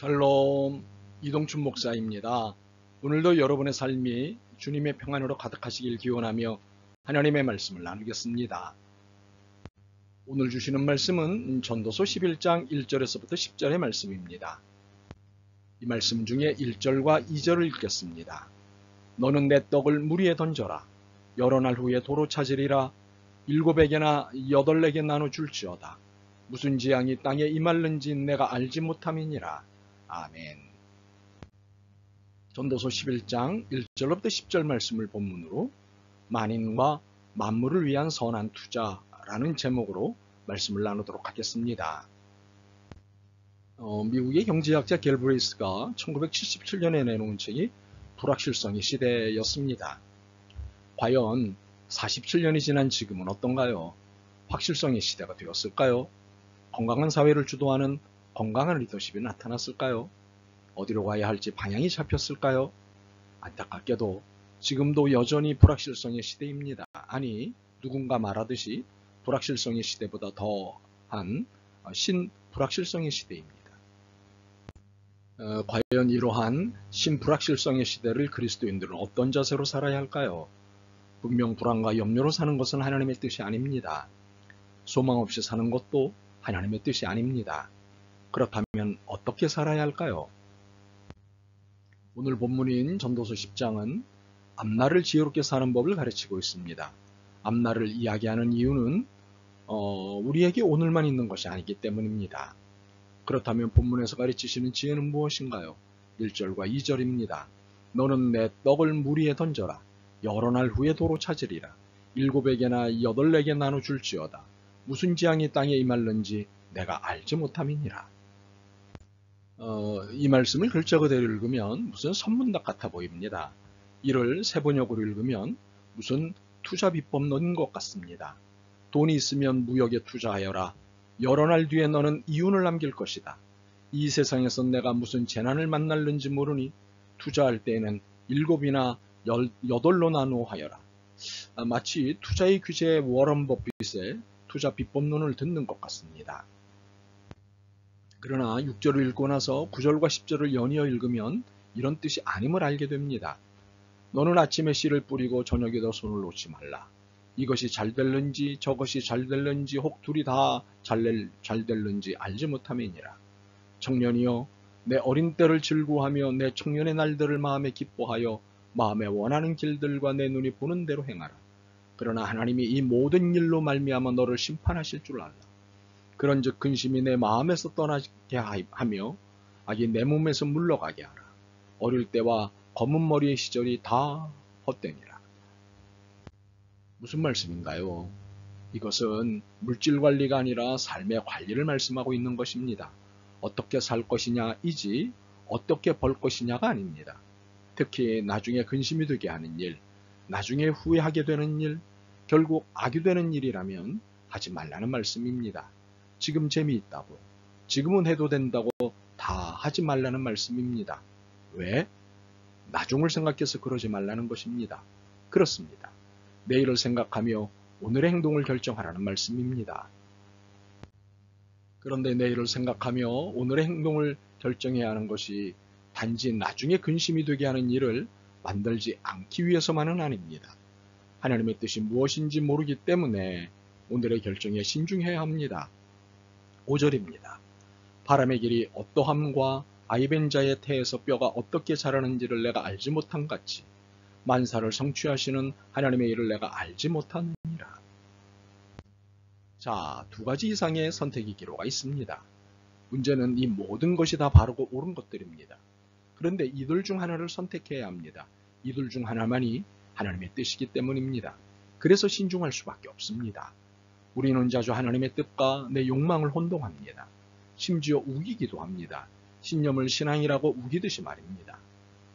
샬롬, 이동춘 목사입니다. 오늘도 여러분의 삶이 주님의 평안으로 가득하시길 기원하며 하나님의 말씀을 나누겠습니다. 오늘 주시는 말씀은 전도서 11장 1절에서부터 10절의 말씀입니다. 이 말씀 중에 1절과 2절을 읽겠습니다. 너는 내 떡을 물 위에 던져라. 여러 날 후에 도로 찾으리라. 7에게나 8에게 나눠줄지어다. 무슨 재앙이 땅에 임할는지 내가 알지 못함이니라. 아멘. 전도서 11장 1절부터 10절 말씀을 본문으로 만인과 만물을 위한 선한 투자라는 제목으로 말씀을 나누도록 하겠습니다. 미국의 경제학자 갤브레이스가 1977년에 내놓은 책이 불확실성의 시대였습니다. 과연 47년이 지난 지금은 어떤가요? 확실성의 시대가 되었을까요? 건강한 사회를 주도하는 건강한 리더십이 나타났을까요? 어디로 가야 할지 방향이 잡혔을까요? 안타깝게도 지금도 여전히 불확실성의 시대입니다. 아니, 누군가 말하듯이 불확실성의 시대보다 더한 신불확실성의 시대입니다. 과연 이러한 신불확실성의 시대를 그리스도인들은 어떤 자세로 살아야 할까요? 분명 불안과 염려로 사는 것은 하나님의 뜻이 아닙니다. 소망 없이 사는 것도 하나님의 뜻이 아닙니다. 그렇다면 어떻게 살아야 할까요? 오늘 본문인 전도서 10장은 앞날을 지혜롭게 사는 법을 가르치고 있습니다. 앞날을 이야기하는 이유는 우리에게 오늘만 있는 것이 아니기 때문입니다. 그렇다면 본문에서 가르치시는 지혜는 무엇인가요? 1절과 2절입니다. 너는 내 떡을 물 위에 던져라. 여러 날 후에 도로 찾으리라. 7에게나 8에게 나눠줄지어다. 무슨 재앙이 땅에 임할는지 내가 알지 못함이니라. 이 말씀을 글자 그대로 읽으면 무슨 선문답 같아 보입니다. 이를 세번역으로 읽으면 무슨 투자 비법 넣은 것 같습니다. 돈이 있으면 무역에 투자하여라. 여러 날 뒤에 너는 이윤을 남길 것이다. 이 세상에서 내가 무슨 재난을 만날는지 모르니 투자할 때에는 7이나 8로 나누어하여라. 마치 투자의 규제 워런 버핏의 투자 비법론을 듣는 것 같습니다. 그러나 6절을 읽고 나서 9절과 10절을 연이어 읽으면 이런 뜻이 아님을 알게 됩니다. 너는 아침에 씨를 뿌리고 저녁에도 손을 놓지 말라. 이것이 잘 될는지 저것이 잘 될는지 혹 둘이 다 잘 될는지 알지 못함이니라. 청년이여, 내 어린 때를 즐거워하며 내 청년의 날들을 마음에 기뻐하여 마음에 원하는 길들과 내 눈이 보는 대로 행하라. 그러나 하나님이 이 모든 일로 말미암아 너를 심판하실 줄 알라. 그런즉 근심이 내 마음에서 떠나게 하며 악이 내 몸에서 물러가게 하라. 어릴 때와 검은 머리의 시절이 다 헛되니라. 무슨 말씀인가요? 이것은 물질 관리가 아니라 삶의 관리를 말씀하고 있는 것입니다. 어떻게 살 것이냐이지 어떻게 벌 것이냐가 아닙니다. 특히 나중에 근심이 되게 하는 일, 나중에 후회하게 되는 일, 결국 악이 되는 일이라면 하지 말라는 말씀입니다. 지금 재미있다고, 지금은 해도 된다고 다 하지 말라는 말씀입니다. 왜? 나중을 생각해서 그러지 말라는 것입니다. 그렇습니다. 내일을 생각하며 오늘의 행동을 결정하라는 말씀입니다. 그런데 내일을 생각하며 오늘의 행동을 결정해야 하는 것이 단지 나중에 근심이 되게 하는 일을 만들지 않기 위해서만은 아닙니다. 하나님의 뜻이 무엇인지 모르기 때문에 오늘의 결정에 신중해야 합니다. 5절입니다. 바람의 길이 어떠함과 아이벤자의 태에서 뼈가 어떻게 자라는지를 내가 알지 못한 같이 만사를 성취하시는 하나님의 일을 내가 알지 못하느니라. 자, 2가지 이상의 선택의 기로가 있습니다. 문제는 이 모든 것이 다 바르고 옳은 것들입니다. 그런데 이들 중 하나를 선택해야 합니다. 이들 중 하나만이 하나님의 뜻이기 때문입니다. 그래서 신중할 수밖에 없습니다. 우리는 자주 하나님의 뜻과 내 욕망을 혼동합니다. 심지어 우기기도 합니다. 신념을 신앙이라고 우기듯이 말입니다.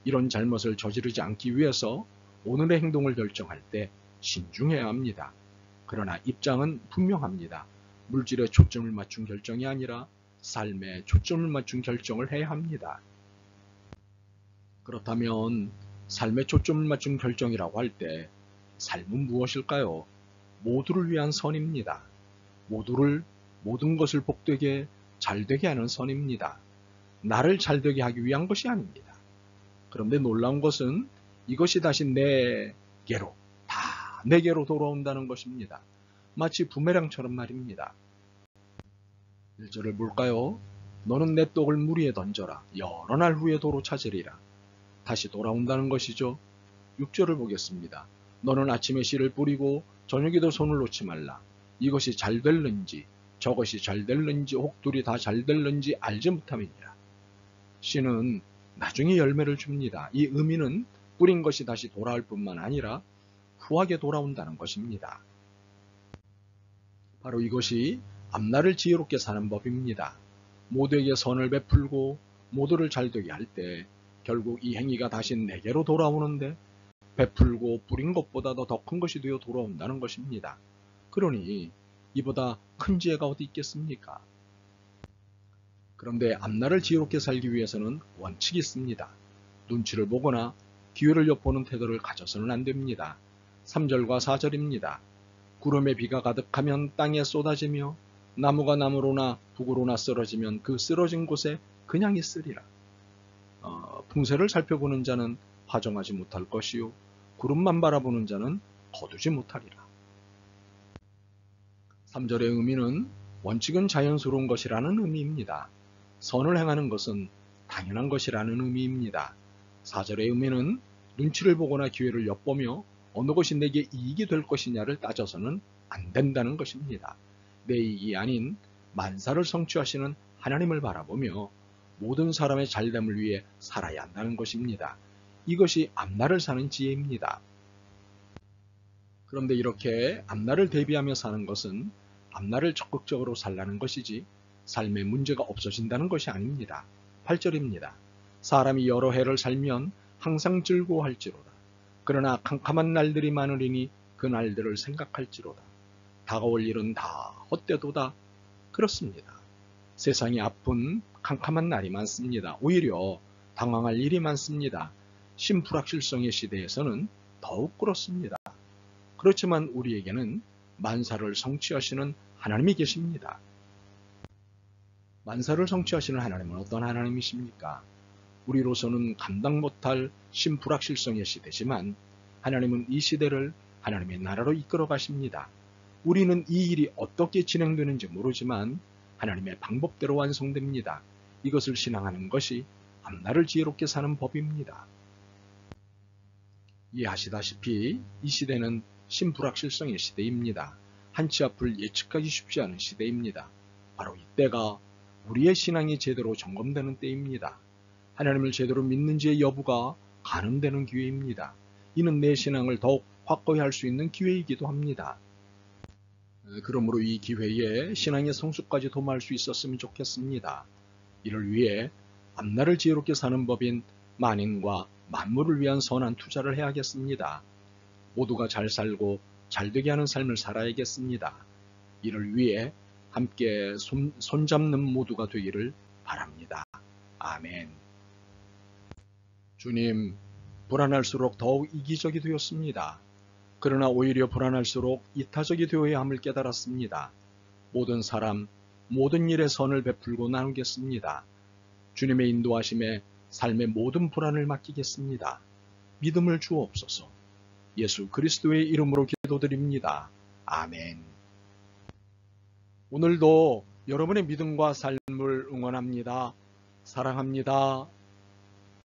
이런 잘못을 저지르지 않기 위해서 오늘의 행동을 결정할 때 신중해야 합니다. 그러나 입장은 분명합니다. 물질에 초점을 맞춘 결정이 아니라 삶에 초점을 맞춘 결정을 해야 합니다. 그렇다면 삶에 초점을 맞춘 결정이라고 할 때 삶은 무엇일까요? 모두를 위한 선입니다. 모든 것을 복되게 잘되게 하는 선입니다. 나를 잘되게 하기 위한 것이 아닙니다. 그런데 놀라운 것은 이것이 다시 내게로 돌아온다는 것입니다. 마치 부메랑처럼 말입니다. 1절을 볼까요? 너는 내 떡을 물 위에 던져라. 여러 날 후에 도로 찾으리라. 다시 돌아온다는 것이죠. 6절을 보겠습니다. 너는 아침에 씨를 뿌리고 저녁에도 손을 놓지 말라. 이것이 잘 될는지 저것이 잘 될는지 혹 둘이 다 잘 될는지 알지 못함이니라. 씨는 나중에 열매를 줍니다. 이 의미는 뿌린 것이 다시 돌아올 뿐만 아니라 후하게 돌아온다는 것입니다. 바로 이것이 앞날을 지혜롭게 사는 법입니다. 모두에게 선을 베풀고 모두를 잘되게 할 때 결국 이 행위가 다시 내게로 돌아오는데 베풀고 뿌린 것보다도 더 큰 것이 되어 돌아온다는 것입니다. 그러니 이보다 큰 지혜가 어디 있겠습니까? 그런데 앞날을 지혜롭게 살기 위해서는 원칙이 있습니다. 눈치를 보거나 기회를 엿보는 태도를 가져서는 안 됩니다. 3절과 4절입니다. 구름에 비가 가득하면 땅에 쏟아지며 나무가 나무로나 북으로나 쓰러지면 그 쓰러진 곳에 그냥 있으리라. 풍세를 살펴보는 자는 화정하지 못할 것이요 구름만 바라보는 자는 거두지 못하리라. 3절의 의미는 원칙은 자연스러운 것이라는 의미입니다. 선을 행하는 것은 당연한 것이라는 의미입니다. 4절의 의미는 눈치를 보거나 기회를 엿보며 어느 것이 내게 이익이 될 것이냐를 따져서는 안 된다는 것입니다. 내 이익이 아닌 만사를 성취하시는 하나님을 바라보며 모든 사람의 잘됨을 위해 살아야 한다는 것입니다. 이것이 앞날을 사는 지혜입니다. 그런데 이렇게 앞날을 대비하며 사는 것은 앞날을 적극적으로 살라는 것이지 삶에 문제가 없어진다는 것이 아닙니다. 8절입니다. 사람이 여러 해를 살면 항상 즐거워할지로다. 그러나 캄캄한 날들이 많으리니 그 날들을 생각할지로다. 다가올 일은 다 헛되도다. 그렇습니다. 세상이 아픈 캄캄한 날이 많습니다. 오히려 당황할 일이 많습니다. 심불확실성의 시대에서는 더욱 그렇습니다. 그렇지만 우리에게는 만사를 성취하시는 하나님이 계십니다. 만사를 성취하시는 하나님은 어떤 하나님이십니까? 우리로서는 감당 못할 심불확실성의 시대지만 하나님은 이 시대를 하나님의 나라로 이끌어 가십니다. 우리는 이 일이 어떻게 진행되는지 모르지만 하나님의 방법대로 완성됩니다. 이것을 신앙하는 것이 앞날을 지혜롭게 사는 법입니다. 이해하시다시피 이 시대는 심불확실성의 시대입니다. 한치 앞을 예측하기 쉽지 않은 시대입니다. 바로 이때가 우리의 신앙이 제대로 점검되는 때입니다. 하나님을 제대로 믿는지의 여부가 가늠되는 기회입니다. 이는 내 신앙을 더욱 확고히 할 수 있는 기회이기도 합니다. 그러므로 이 기회에 신앙의 성숙까지 도모할 수 있었으면 좋겠습니다. 이를 위해 앞날을 지혜롭게 사는 법인 만인과 만물을 위한 선한 투자를 해야겠습니다. 모두가 잘 살고 잘되게 하는 삶을 살아야겠습니다. 이를 위해 함께 손잡는 모두가 되기를 바랍니다. 아멘. 주님, 불안할수록 더욱 이기적이 되었습니다. 그러나 오히려 불안할수록 이타적이 되어야 함을 깨달았습니다. 모든 사람, 모든 일에 선을 베풀고 나누겠습니다. 주님의 인도하심에 삶의 모든 불안을 맡기겠습니다. 믿음을 주옵소서. 예수 그리스도의 이름으로 기도드립니다. 아멘. 오늘도 여러분의 믿음과 삶을 응원합니다. 사랑합니다.